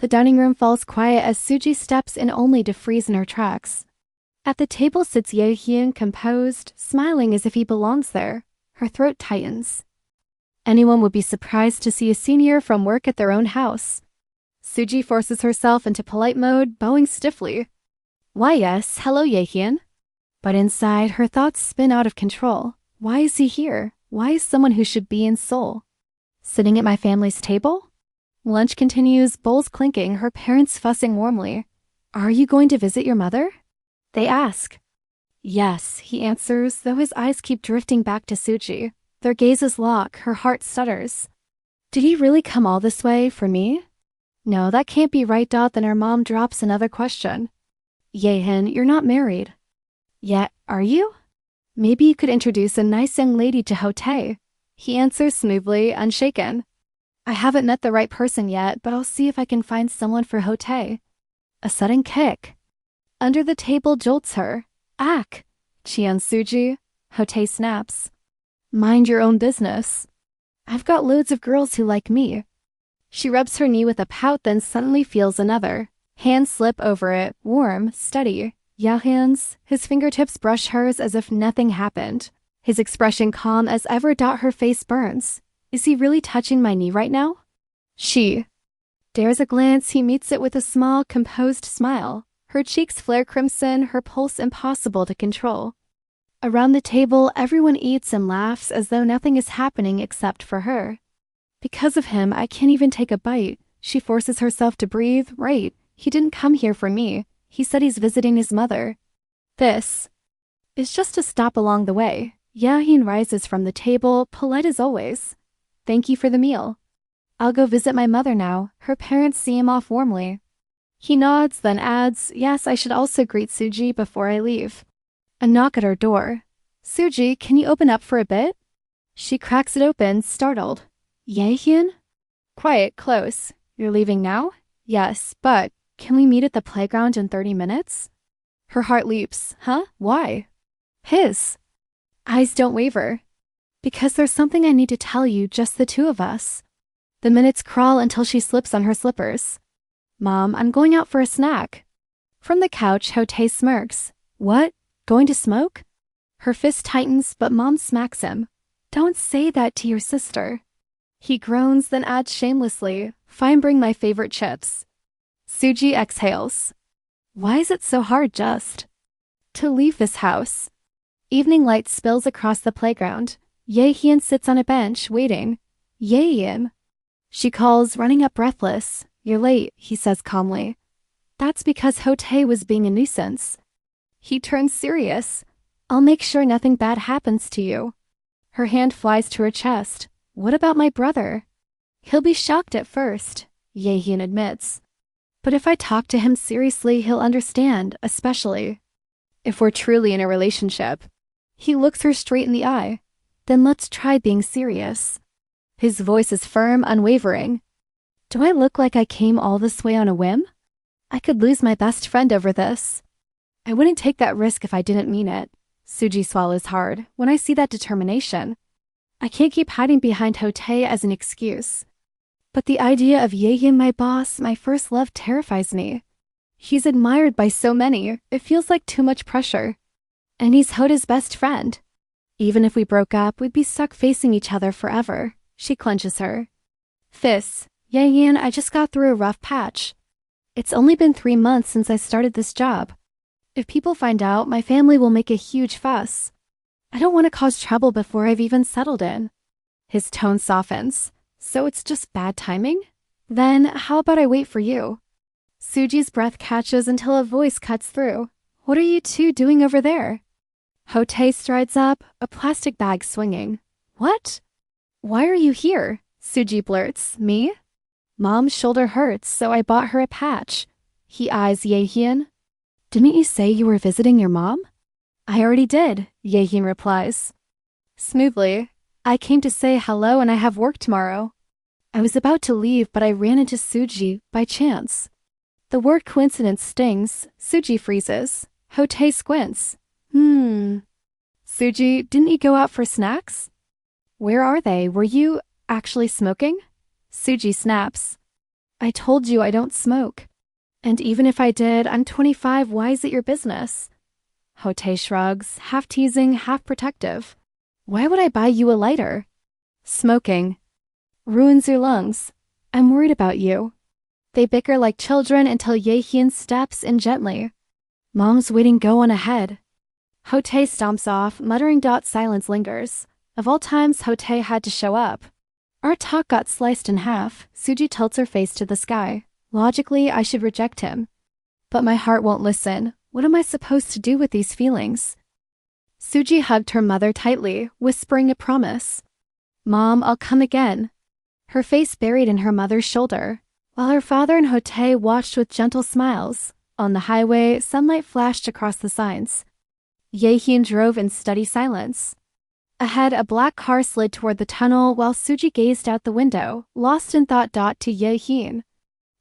The dining room falls quiet as Suji steps in only to freeze in her tracks. At the table sits Jaehyeon, composed, smiling as if he belongs there. Her throat tightens. Anyone would be surprised to see a senior from work at their own house. Suji forces herself into polite mode, bowing stiffly. Why yes, hello Jaehyeon. But inside, her thoughts spin out of control. Why is he here? Why is someone who should be in Seoul sitting at my family's table? Lunch continues, bowls clinking, her parents fussing warmly. Are you going to visit your mother? They ask. Yes, he answers, though his eyes keep drifting back to Suji. Their gazes lock, her heart stutters. Did he really come all this way for me? No, that can't be right. Then her mom drops another question. Jaehyeon, you're not married. Yet, are you? Maybe you could introduce a nice young lady to Hotae. He answers smoothly, unshaken. I haven't met the right person yet, but I'll see if I can find someone for Hotae. A sudden kick under the table jolts her. Ack! Cheon Suji. Hotae snaps. Mind your own business. I've got loads of girls who like me. She rubs her knee with a pout, then suddenly feels another. Hands slip over it, warm, steady. Jaehyeon's, his fingertips brush hers as if nothing happened. His expression calm as ever. Her face burns. Is he really touching my knee right now? She dares a glance. He meets it with a small, composed smile. Her cheeks flare crimson, her pulse impossible to control. Around the table, everyone eats and laughs as though nothing is happening except for her. Because of him, I can't even take a bite. She forces herself to breathe. Right, he didn't come here for me. He said he's visiting his mother. This is just a stop along the way. Jaehyeon rises from the table, polite as always. Thank you for the meal. I'll go visit my mother now. Her parents see him off warmly. He nods, then adds, yes, I should also greet Suji before I leave. A knock at her door. Suji, can you open up for a bit? She cracks it open, startled. Jaehyeon? Quiet, close. You're leaving now? Yes, but can we meet at the playground in 30 minutes? Her heart leaps. Huh? Why? His eyes don't waver. Because there's something I need to tell you, just the two of us. The minutes crawl until she slips on her slippers. Mom, I'm going out for a snack. From the couch, Hotae smirks. What? Going to smoke? Her fist tightens, but Mom smacks him. Don't say that to your sister. He groans, then adds shamelessly, fine, bring my favorite chips. Suji exhales. Why is it so hard just to leave this house? Evening light spills across the playground. Jaehyeon sits on a bench, waiting. Jaehyeon. She calls, running up breathless. You're late, he says calmly. That's because Hotae was being a nuisance. He turns serious. I'll make sure nothing bad happens to you. Her hand flies to her chest. What about my brother? He'll be shocked at first, Jaehyeon admits. But if I talk to him seriously, he'll understand, especially if we're truly in a relationship. He looks her straight in the eye. Then let's try being serious. His voice is firm, unwavering. Do I look like I came all this way on a whim? I could lose my best friend over this. I wouldn't take that risk if I didn't mean it. Suji swallows hard. When I see that determination, I can't keep hiding behind Hotae as an excuse. But the idea of Jaehyeon, my boss, my first love, terrifies me. He's admired by so many. It feels like too much pressure. And he's Hotae's best friend. Even if we broke up, we'd be stuck facing each other forever. She clenches her fists. Jaehyeon, I just got through a rough patch. It's only been 3 months since I started this job. If people find out, my family will make a huge fuss. I don't want to cause trouble before I've even settled in. His tone softens. So it's just bad timing? Then how about I wait for you? Suji's breath catches until a voice cuts through. What are you two doing over there? Hotae strides up, a plastic bag swinging. What? Why are you here? Suji blurts. Me? Mom's shoulder hurts, so I bought her a patch. He eyes Jaehyeon. Didn't you say you were visiting your mom? I already did, Jaehyeon replies. Smoothly. I came to say hello and I have work tomorrow. I was about to leave, but I ran into Suji by chance. The word coincidence stings. Suji freezes. Hotae squints. Suji, didn't you go out for snacks? Where are they? Were you actually smoking? Suji snaps. I told you I don't smoke. And even if I did, I'm 25, why is it your business? Hote shrugs, half teasing, half protective. Why would I buy you a lighter? Smoking ruins your lungs. I'm worried about you. They bicker like children until Jaehyeon steps in gently. Mom's waiting, go on ahead. Hote stomps off, muttering. Silence lingers. Of all times, Hote had to show up. Our talk got sliced in half. Suji tilts her face to the sky. Logically, I should reject him. But my heart won't listen. What am I supposed to do with these feelings? Suji hugged her mother tightly, whispering a promise. Mom, I'll come again. Her face buried in her mother's shoulder, while her father and Hote watched with gentle smiles. On the highway, sunlight flashed across the signs. Jaehyeon drove in steady silence. Ahead, a black car slid toward the tunnel while Suji gazed out the window, lost in thought. To Jaehyeon.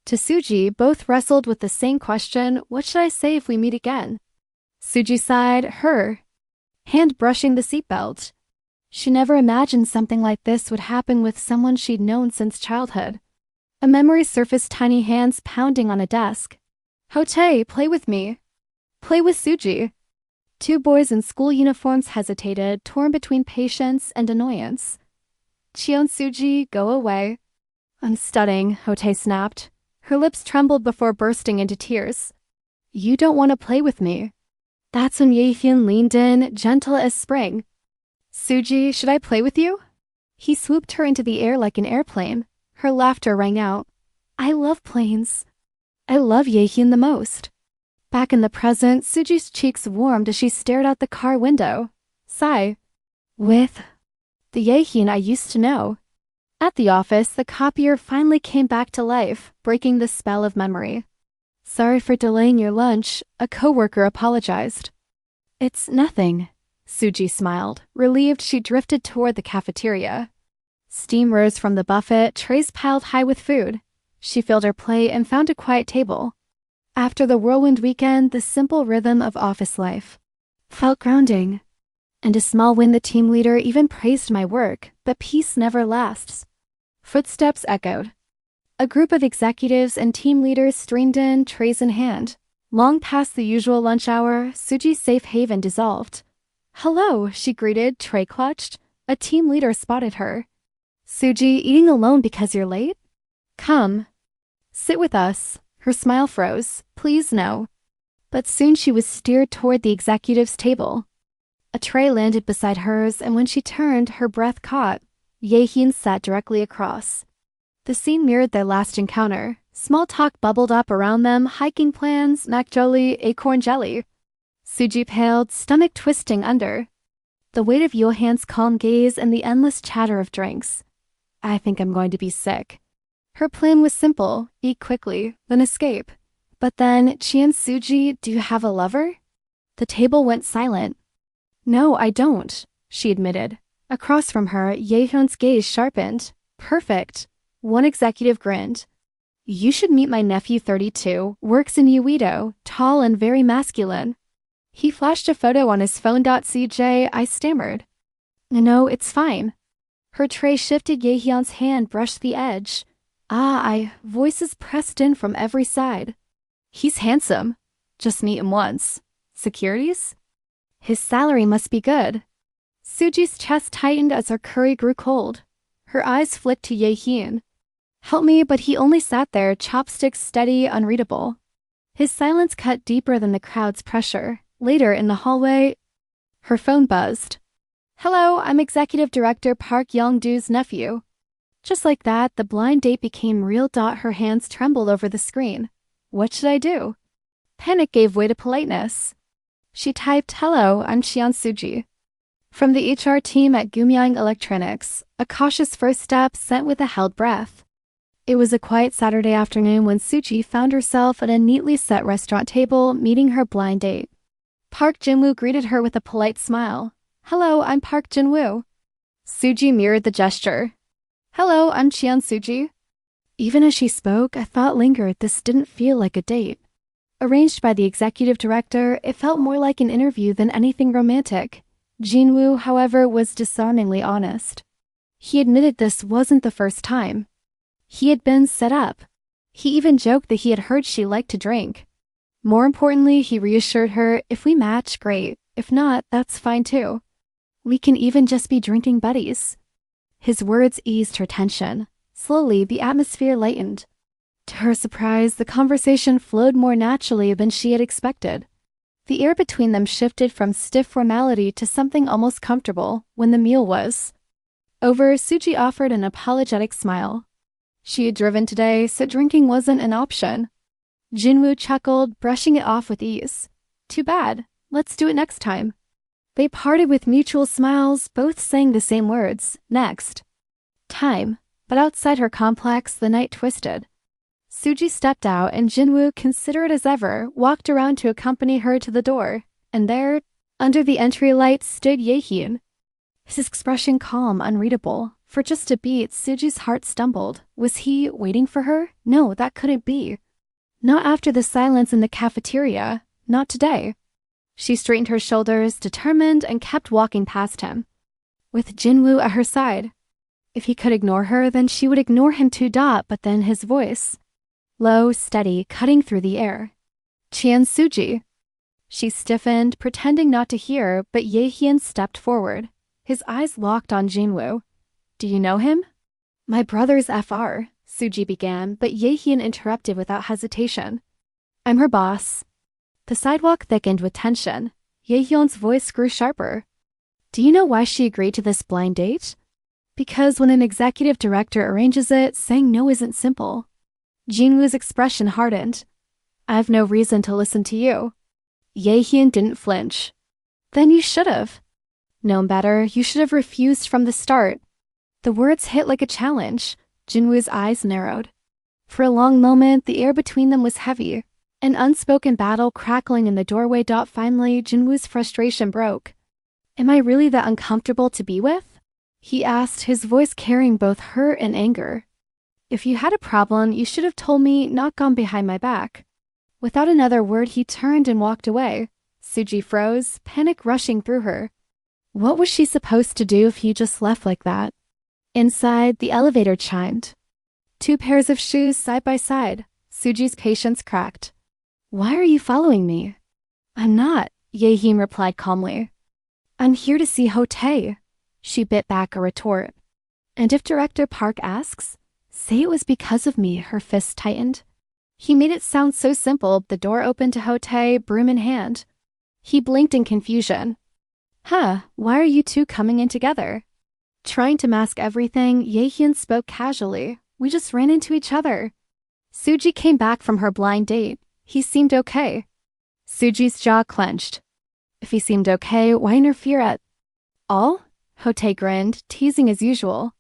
To Suji, both wrestled with the same question, what should I say if we meet again? Suji sighed, her hand brushing the seatbelt. She never imagined something like this would happen with someone she'd known since childhood. A memory surfaced, tiny hands pounding on a desk. Hote, play with me. Play with Suji. Two boys in school uniforms hesitated, torn between patience and annoyance. Cheon, Suji, go away. I'm studying, Hote snapped. Her lips trembled before bursting into tears. You don't want to play with me. That's when Jaehyeon leaned in, gentle as spring. Suji, should I play with you? He swooped her into the air like an airplane. Her laughter rang out. I love planes. I love Jaehyeon the most. Back in the present, Suji's cheeks warmed as she stared out the car window. Sigh. With the Jaehyeon I used to know. At the office, the copier finally came back to life, breaking the spell of memory. Sorry for delaying your lunch, a coworker apologized. It's nothing. Suji smiled, relieved. She drifted toward the cafeteria. Steam rose from the buffet, trays piled high with food. She filled her plate and found a quiet table. After the whirlwind weekend, the simple rhythm of office life felt grounding. And a small win, the team leader even praised my work, but peace never lasts. Footsteps echoed. A group of executives and team leaders streamed in, trays in hand. Long past the usual lunch hour, Suji's safe haven dissolved. Hello, she greeted, tray clutched. A team leader spotted her. Suji, eating alone because you're late? Come. Sit with us. Her smile froze. Please no. But soon she was steered toward the executive's table. A tray landed beside hers, and when she turned, her breath caught. Jaehyeon sat directly across. The scene mirrored their last encounter. Small talk bubbled up around them, hiking plans, makgeolli, acorn jelly. Suji paled, stomach twisting under. The weight of Johan's calm gaze and the endless chatter of drinks. I think I'm going to be sick. Her plan was simple, eat quickly, then escape. But then, Cheon, Suji, do you have a lover? The table went silent. No, I don't, she admitted. Across from her, Jaehyun's gaze sharpened. Perfect. One executive grinned. You should meet my nephew, 32, works in Uedo, tall and very masculine. He flashed a photo on his phone. CJ, I stammered. No, it's fine. Her tray shifted. Jaehyun's hand brushed the edge. Voices pressed in from every side. He's handsome. Just meet him once. Securities? His salary must be good. Suji's chest tightened as her curry grew cold. Her eyes flicked to Jaehyeon. Help me, but he only sat there, chopsticks steady, unreadable. His silence cut deeper than the crowd's pressure. Later, in the hallway, her phone buzzed. Hello, I'm Executive Director Park Young-doo's nephew. Just like that, the blind date became real. Her hands trembled over the screen. What should I do? Panic gave way to politeness. She typed, Hello, I'm Cheon Suji. From the HR team at Gumyang Electronics, a cautious first step sent with a held breath. It was a quiet Saturday afternoon when Suji found herself at a neatly set restaurant table meeting her blind date. Park Jinwoo greeted her with a polite smile. Hello, I'm Park Jinwoo. Suji mirrored the gesture. Hello, I'm Cheon Suji. Even as she spoke, a thought lingered. This didn't feel like a date. Arranged by the executive director, it felt more like an interview than anything romantic. Jinwoo, however, was disarmingly honest. He admitted this wasn't the first time. He had been set up. He even joked that he had heard she liked to drink. More importantly, he reassured her, if we match, great. If not, that's fine too. We can even just be drinking buddies. His words eased her tension. Slowly, the atmosphere lightened. To her surprise, the conversation flowed more naturally than she had expected. The air between them shifted from stiff formality to something almost comfortable when the meal was over. Suji offered an apologetic smile. She had driven today, so drinking wasn't an option. Jinwoo chuckled, brushing it off with ease. Too bad. Let's do it next time. They parted with mutual smiles, both saying the same words, next time. But outside her complex, the night twisted. Suji stepped out and Jinwoo, considerate as ever, walked around to accompany her to the door. And there, under the entry light, stood Jaehyeon. His expression calm, unreadable. For just a beat, Suji's heart stumbled. Was he waiting for her? No, that couldn't be. Not after the silence in the cafeteria. Not today. She straightened her shoulders, determined, and kept walking past him, with Jinwoo at her side. If he could ignore her, then she would ignore him too. But then his voice. Low, steady, cutting through the air. Chan Suji. She stiffened, pretending not to hear, but Jaehyeon stepped forward. His eyes locked on Jinwoo. Do you know him? My brother's FR, Suji began, but Jaehyeon interrupted without hesitation. I'm her boss. The sidewalk thickened with tension. Jaehyun's voice grew sharper. Do you know why she agreed to this blind date? Because when an executive director arranges it, saying no isn't simple. Jinwoo's expression hardened. I've no reason to listen to you. Jaehyeon didn't flinch. Then you should have. Known better, you should have refused from the start. The words hit like a challenge. Jinwoo's eyes narrowed. For a long moment, the air between them was heavy. An unspoken battle crackling in the doorway. Finally, Jinwoo's frustration broke. Am I really that uncomfortable to be with? He asked, his voice carrying both hurt and anger. If you had a problem, you should have told me, not gone behind my back. Without another word, he turned and walked away. Suji froze, panic rushing through her. What was she supposed to do if he just left like that? Inside, the elevator chimed. 2 pairs of shoes side by side. Suji's patience cracked. Why are you following me? I'm not, Jaehyeon replied calmly. I'm here to see Hotae. She bit back a retort. And if Director Park asks, say it was because of me, her fist tightened. He made it sound so simple. The door opened to Hotae, broom in hand. He blinked in confusion. Why are you two coming in together? Trying to mask everything, Jaehyeon spoke casually. We just ran into each other. Suji came back from her blind date. He seemed okay. Suji's jaw clenched. If he seemed okay, why interfere at all? Hotae grinned, teasing as usual.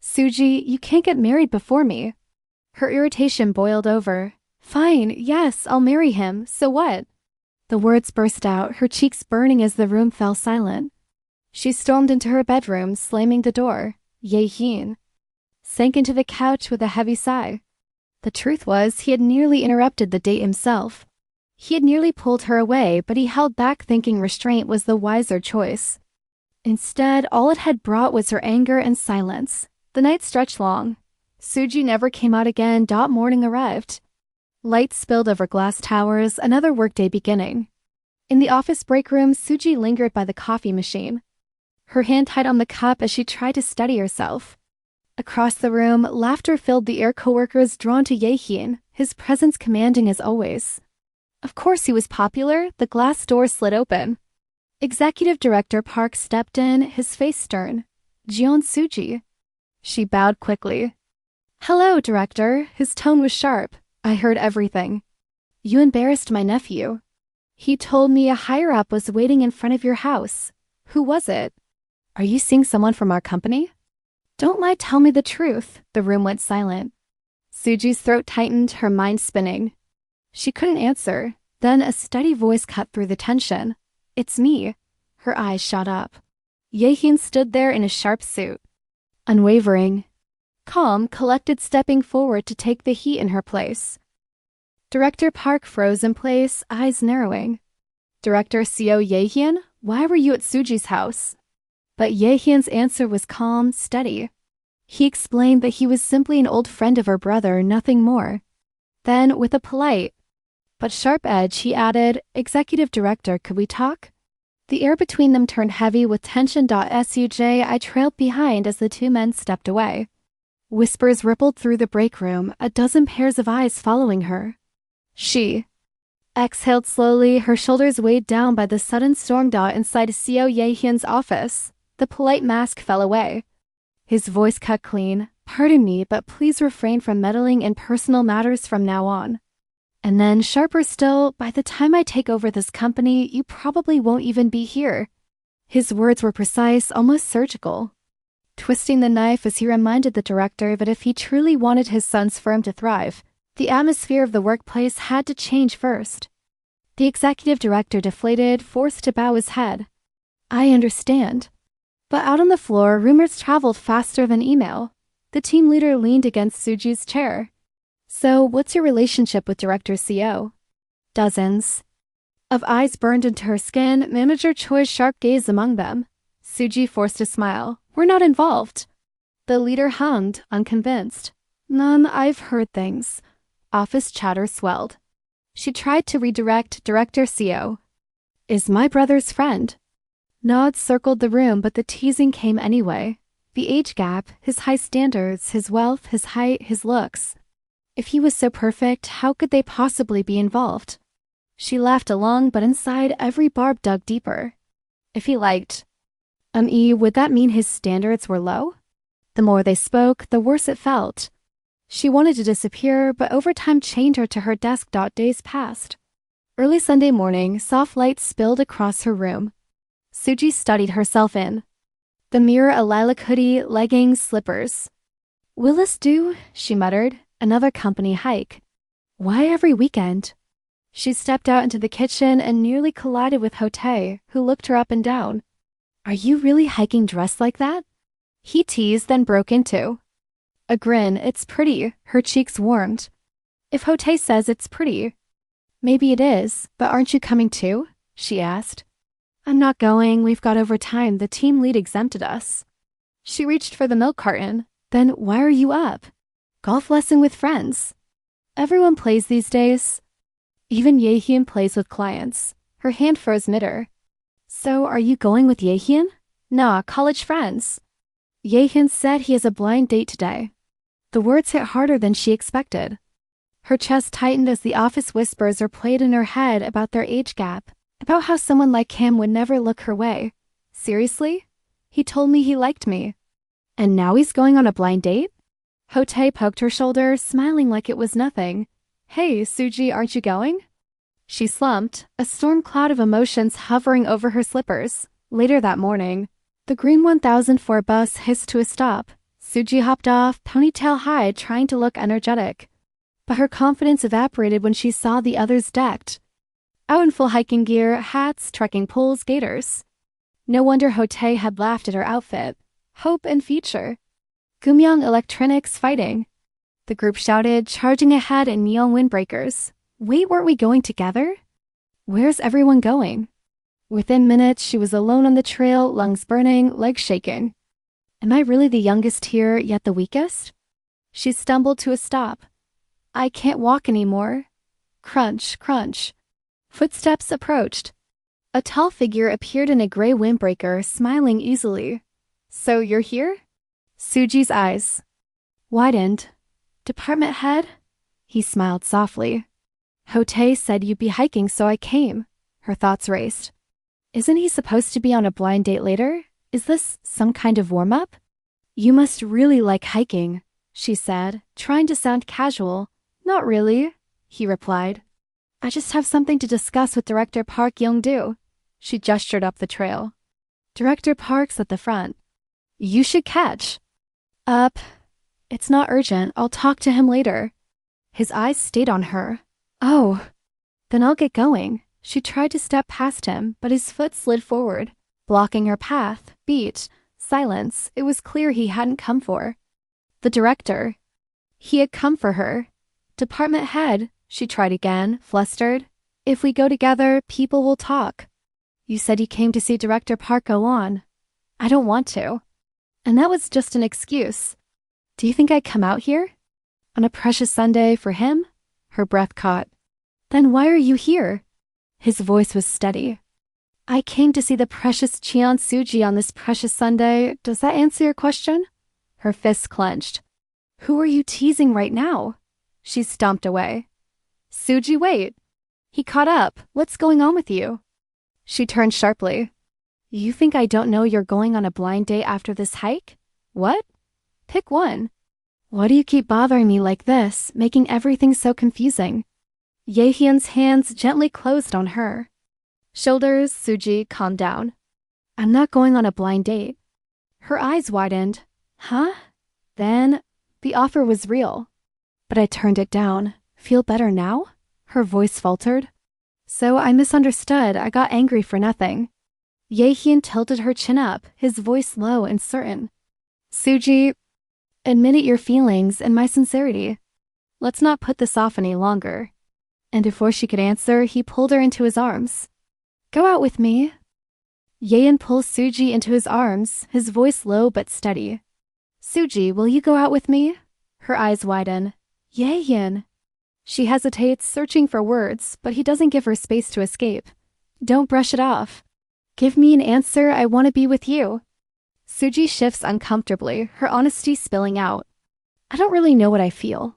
Suji, you can't get married before me. Her irritation boiled over. Fine, yes, I'll marry him, so what? The words burst out, her cheeks burning as the room fell silent. She stormed into her bedroom, slamming the door. Jaehyeon sank into the couch with a heavy sigh. The truth was, he had nearly interrupted the date himself. He had nearly pulled her away, but he held back, thinking restraint was the wiser choice. Instead, all it had brought was her anger and silence. The night stretched long. Suji never came out again. Morning arrived. Light spilled over glass towers, another workday beginning. In the office break room, Suji lingered by the coffee machine, her hand tight on the cup as she tried to steady herself. Across the room, laughter filled the air. Coworkers drawn to Jaehyeon, his presence commanding as always. Of course he was popular. The glass door slid open. Executive Director Park stepped in, his face stern. Jeon Suji. She bowed quickly. Hello, Director. His tone was sharp. I heard everything. You embarrassed my nephew. He told me a higher-up was waiting in front of your house. Who was it? Are you seeing someone from our company? Don't lie, tell me the truth. The room went silent. Suji's throat tightened, her mind spinning. She couldn't answer. Then a steady voice cut through the tension. It's me. Her eyes shot up. Jaehyeon stood there in a sharp suit. Unwavering. Calm, collected, stepping forward to take the heat in her place. Director Park froze in place, eyes narrowing. Director Seo Jaehyeon, why were you at Suji's house? But Jaehyun's answer was calm, steady. He explained that he was simply an old friend of her brother, nothing more. Then, with a polite but sharp edge, he added, "Executive Director, could we talk?" The air between them turned heavy with tension. Suj, I trailed behind as the two men stepped away. Whispers rippled through the break room, a dozen pairs of eyes following her. She exhaled slowly, her shoulders weighed down by the sudden storm. Inside Seo Jaehyun's office, the polite mask fell away. His voice cut clean. "Pardon me, but please refrain from meddling in personal matters from now on." And then, sharper still, "By the time I take over this company, you probably won't even be here." His words were precise, almost surgical, twisting the knife as he reminded the director that if he truly wanted his son's firm to thrive, the atmosphere of the workplace had to change first. The executive director deflated, forced to bow his head. "I understand." But out on the floor, rumors traveled faster than email. The team leader leaned against Suji's chair. "So, what's your relationship with Director CO?" Dozens of eyes burned into her skin, Manager Choi's sharp gaze among them. Suji forced a smile. "We're not involved." The leader hummed, unconvinced. "None, I've heard things." Office chatter swelled. She tried to redirect Director CO. "Is my brother's friend." Nods circled the room, but the teasing came anyway. The age gap, his high standards, his wealth, his height, his looks. If he was so perfect, how could they possibly be involved? She laughed along, but inside, every barb dug deeper. If he liked would that mean his standards were low? The more they spoke, the worse it felt. She wanted to disappear, but overtime chained her to her desk. Days passed. Early Sunday morning, soft light spilled across her room. Suji studied herself in the mirror, a lilac hoodie, leggings, slippers. "Will this do?" she muttered. "Another company hike. Why every weekend?" She stepped out into the kitchen and nearly collided with Hotae, who looked her up and down. "Are you really hiking dressed like that?" He teased, then broke into a grin. "It's pretty." Her cheeks warmed. "If Hotae says it's pretty." "Maybe it is, but aren't you coming too?" she asked. "I'm not going. We've got overtime. The team lead exempted us." She reached for the milk carton. "Then why are you up?" "Golf lesson with friends." "Everyone plays these days." "Even Jaehyeon plays with clients." Her hand froze mid-air. "So are you going with Jaehyeon?" "Nah, college friends." "Jaehyeon said he has a blind date today." The words hit harder than she expected. Her chest tightened as the office whispers replayed in her head about their age gap, about how someone like him would never look her way. Seriously? He told me he liked me. And now he's going on a blind date? Hotae poked her shoulder, smiling like it was nothing. "Hey, Suji, aren't you going?" She slumped, a storm cloud of emotions hovering over her slippers. Later that morning, the green 1004 bus hissed to a stop. Suji hopped off, ponytail high, trying to look energetic. But her confidence evaporated when she saw the others decked out in full hiking gear, hats, trekking poles, gaiters. No wonder Hotae had laughed at her outfit. Hope and feature. Gumyang Electronics fighting. The group shouted, charging ahead in neon windbreakers. "Wait, weren't we going together?" "Where's everyone going?" Within minutes, she was alone on the trail, lungs burning, legs shaking. Am I really the youngest here, yet the weakest? She stumbled to a stop. I can't walk anymore. Crunch, crunch. Footsteps approached. A tall figure appeared in a gray windbreaker, smiling easily. "So you're here?" Suji's eyes widened. "Department head?" He smiled softly. "Hotae said you'd be hiking, so I came." Her thoughts raced. Isn't he supposed to be on a blind date later? Is this some kind of warm-up? "You must really like hiking," she said, trying to sound casual. "Not really," he replied. "I just have something to discuss with Director Park Young-do." She gestured up the trail. "Director Park's at the front." "You should catch up." "It's not urgent. I'll talk to him later." His eyes stayed on her. "Oh, then I'll get going." She tried to step past him, but his foot slid forward, blocking her path. Beat. Silence. It was clear he hadn't come for the director. He had come for her. "Department head," she tried again, flustered. "If we go together, people will talk." "You said you came to see Director Park go on." "I don't want to." And that was just an excuse. "Do you think I'd come out here? On a precious Sunday for him?" Her breath caught. Then why are you here? His voice was steady. I came to see the precious Cheon Suji on this precious Sunday. Does that answer your question? Her fists clenched. Who are you teasing right now? She stomped away. Suji, wait. He caught up. What's going on with you? She turned sharply. You think I don't know you're going on a blind date after this hike? What? Pick one. Why do you keep bothering me like this, making everything so confusing? Jaehyun's hands gently closed on her. Shoulders, Suji, calm down. I'm not going on a blind date. Her eyes widened. Huh? Then, the offer was real. But I turned it down. Feel better now? Her voice faltered. So I misunderstood. I got angry for nothing. Jaehyun tilted her chin up, his voice low and certain. Suji, admit your feelings and my sincerity. Let's not put this off any longer. And before she could answer, he pulled her into his arms. Go out with me. Yaen pulls Suji into his arms, his voice low but steady. Suji, will you go out with me? Her eyes widen. Yaen. She hesitates, searching for words, but he doesn't give her space to escape. Don't brush it off. Give me an answer. I want to be with you. Suji shifts uncomfortably, her honesty spilling out. I don't really know what I feel.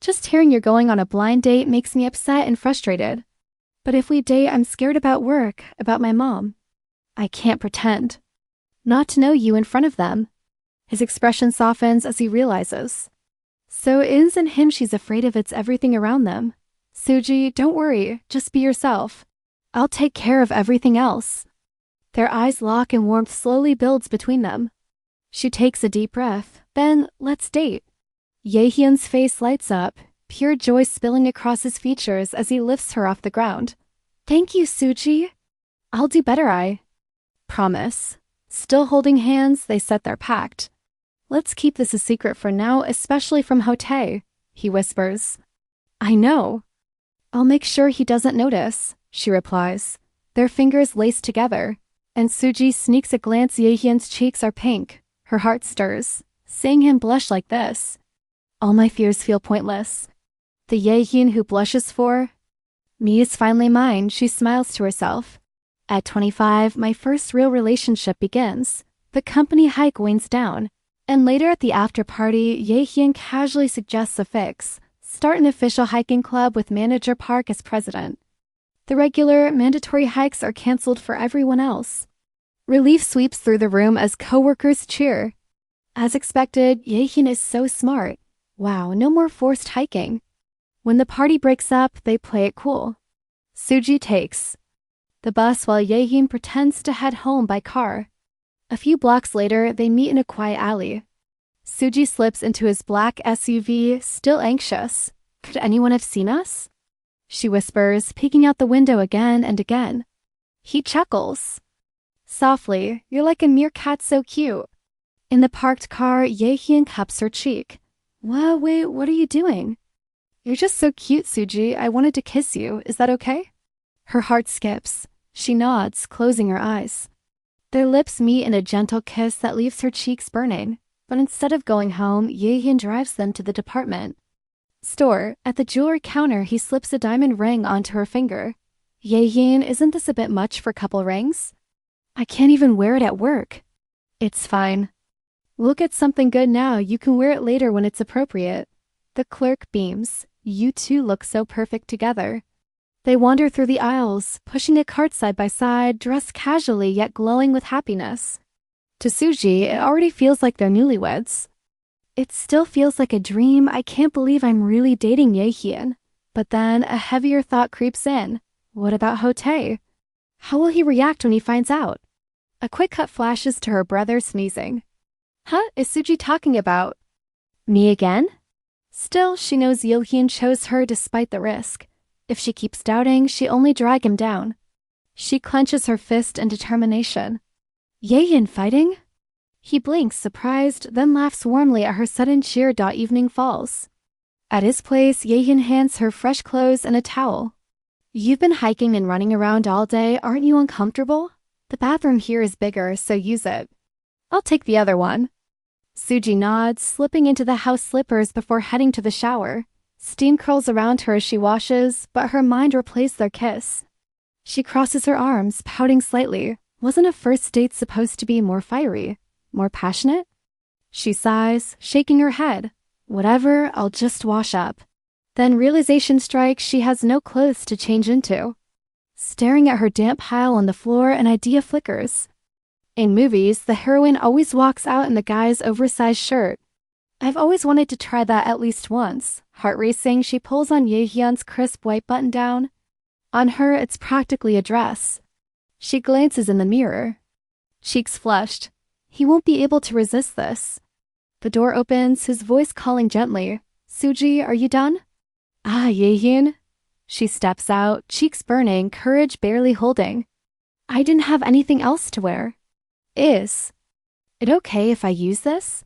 Just hearing you're going on a blind date makes me upset and frustrated. But if we date, I'm scared about work, about my mom. I can't pretend. Not to know you in front of them. His expression softens as he realizes. So it isn't him she's afraid of, it's everything around them. Suji, don't worry, just be yourself. I'll take care of everything else. Their eyes lock and warmth slowly builds between them. She takes a deep breath. Then, let's date. Jaehyun's face lights up, pure joy spilling across his features as he lifts her off the ground. Thank you, Suji. I'll do better, I promise. Still holding hands, they set their pact. Let's keep this a secret for now, especially from Hotae, he whispers. I know. I'll make sure he doesn't notice, she replies. Their fingers lace together, and Suji sneaks a glance. Jaehyun's cheeks are pink. Her heart stirs. Seeing him blush like this. All my fears feel pointless. The Jaehyun who blushes for me is finally mine, she smiles to herself. At 25, my first real relationship begins. The company hike winds down. And later at the after party, Jaehyun casually suggests a fix. Start an official hiking club with Manager Park as president. The regular, mandatory hikes are canceled for everyone else. Relief sweeps through the room as coworkers cheer. As expected, Jaehyun is so smart. Wow, no more forced hiking. When the party breaks up, they play it cool. Suji takes the bus while Jaehyun pretends to head home by car. A few blocks later, they meet in a quiet alley. Suji slips into his black SUV, still anxious. Could anyone have seen us? She whispers, peeking out the window again and again. He chuckles. Softly, you're like a meerkat, so cute. In the parked car, Jaehyun cups her cheek. Whoa, wait, what are you doing? You're just so cute, Suji. I wanted to kiss you. Is that okay? Her heart skips. She nods, closing her eyes. Their lips meet in a gentle kiss that leaves her cheeks burning. But instead of going home, Jaehyun drives them to the department store. At the jewelry counter, he slips a diamond ring onto her finger. Jaehyun, isn't this a bit much for couple rings? I can't even wear it at work. It's fine. We'll get something good now. You can wear it later when it's appropriate. The clerk beams. You two look so perfect together. They wander through the aisles, pushing a cart side by side, dressed casually yet glowing with happiness. To Suji, it already feels like they're newlyweds. It still feels like a dream. I can't believe I'm really dating Jaehyun. But then a heavier thought creeps in. What about Hotae? How will he react when he finds out? A quick cut flashes to her brother sneezing. Huh? Is Suji talking about me again? Still, she knows Jaehyun chose her despite the risk. If she keeps doubting, she only drag him down. She clenches her fist in determination. Jaehyun fighting? He blinks, surprised, then laughs warmly at her sudden cheer. Evening falls. At his place, Jaehyun hands her fresh clothes and a towel. You've been hiking and running around all day. Aren't you uncomfortable? The bathroom here is bigger, so use it. I'll take the other one. Suji nods, slipping into the house slippers before heading to the shower. Steam curls around her as she washes, but her mind replays their kiss. She crosses her arms, pouting slightly. Wasn't a first date supposed to be more fiery, more passionate? She sighs, shaking her head. Whatever, I'll just wash up. Then realization strikes she has no clothes to change into. Staring at her damp pile on the floor, an idea flickers. In movies, the heroine always walks out in the guy's oversized shirt. I've always wanted to try that at least once. Heart racing, she pulls on Jaehyun's crisp white button-down. On her, it's practically a dress. She glances in the mirror. Cheeks flushed. He won't be able to resist this. The door opens, his voice calling gently. Suji, are you done? Ah, Jaehyun. She steps out, cheeks burning, courage barely holding. I didn't have anything else to wear. Is it okay if I use this?